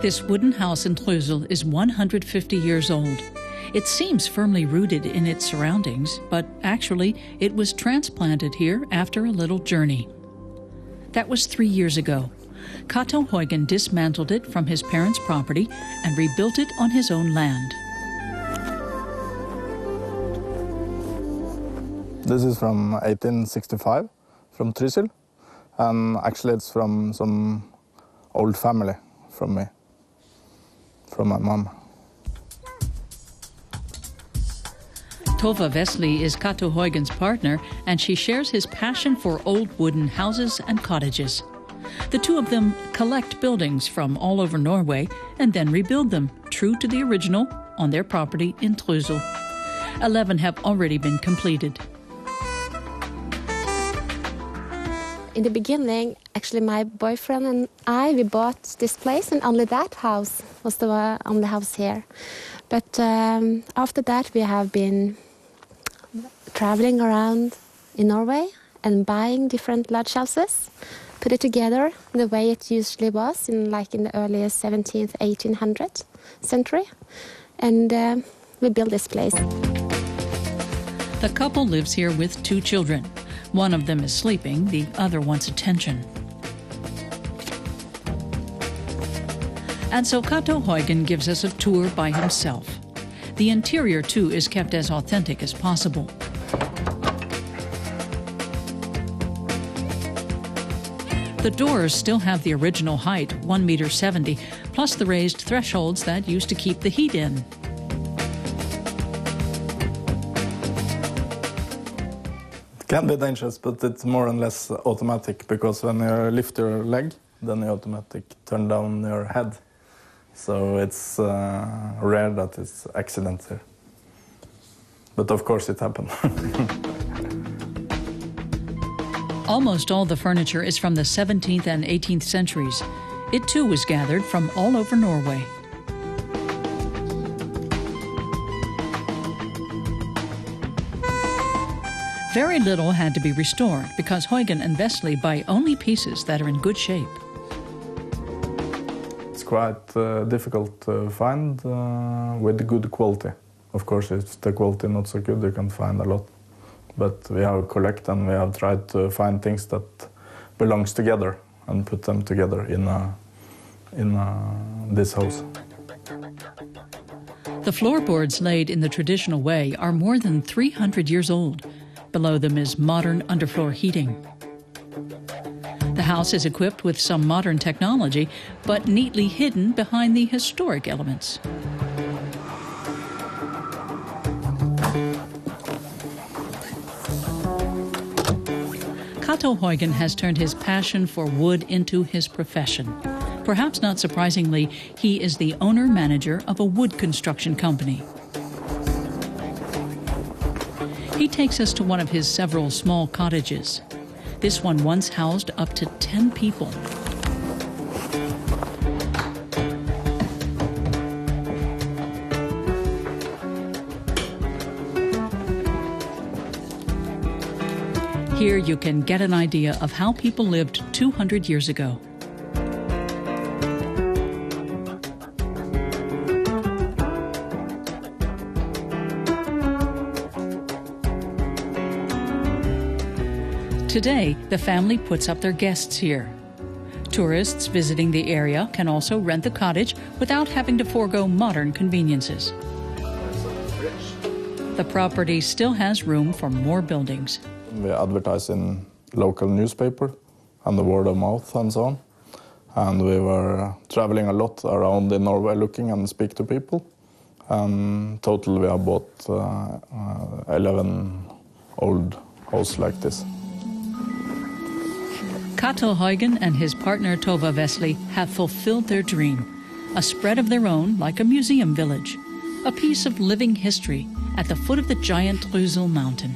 This wooden house in Trysil is 150 years old. It seems firmly rooted in its surroundings, but actually it was transplanted here after a little journey. That was 3 years ago. Cato Huygen dismantled it from his parents' property and rebuilt it on his own land. This is from 1865, from Trysil, and actually it's from some old family from me, from my mom. Tove Vesli is Cato Huygen's partner, and she shares his passion for old wooden houses and cottages. The two of them collect buildings from all over Norway and then rebuild them, true to the original, on their property in Trysil. 11 have already been completed. In the beginning, actually my boyfriend and we bought this place, and only that house was the only house here. But after that we have been traveling around in Norway and buying different large houses, put it together the way it usually was in the early 17th, 1800th century, and we built this place. The couple lives here with 2 children. One of them is sleeping, the other wants attention. And so Cato Huygen gives us a tour by himself. The interior, too, is kept as authentic as possible. The doors still have the original height, 1.70 meters, plus the raised thresholds that used to keep the heat in. It can be dangerous, but it's more or less automatic, because when you lift your leg, then you automatically turn down your head. So it's rare that it's accidents here. But of course it happened. Almost all the furniture is from the 17th and 18th centuries. It too was gathered from all over Norway. Very little had to be restored because Huygen and Vesli buy only pieces that are in good shape. It's quite difficult to find with good quality. Of course, if the quality not so good, you can find a lot. But we have collect, and we have tried to find things that belongs together and put them together in this house. The floorboards laid in the traditional way are more than 300 years old. Below them is modern underfloor heating. The house is equipped with some modern technology, but neatly hidden behind the historic elements. Cato Huygen has turned his passion for wood into his profession. Perhaps not surprisingly, he is the owner-manager of a wood construction company. He takes us to one of his several small cottages. This one once housed up to 10 people. Here you can get an idea of how people lived 200 years ago. Today, the family puts up their guests here. Tourists visiting the area can also rent the cottage without having to forego modern conveniences. The property still has room for more buildings. We advertise in local newspaper and the word of mouth and so on. And we were traveling a lot around in Norway looking and speak to people. And total we have bought 11 old houses like this. Cato Huygen and his partner Tove Vesli have fulfilled their dream, a spread of their own like a museum village, a piece of living history at the foot of the giant Trysil mountain.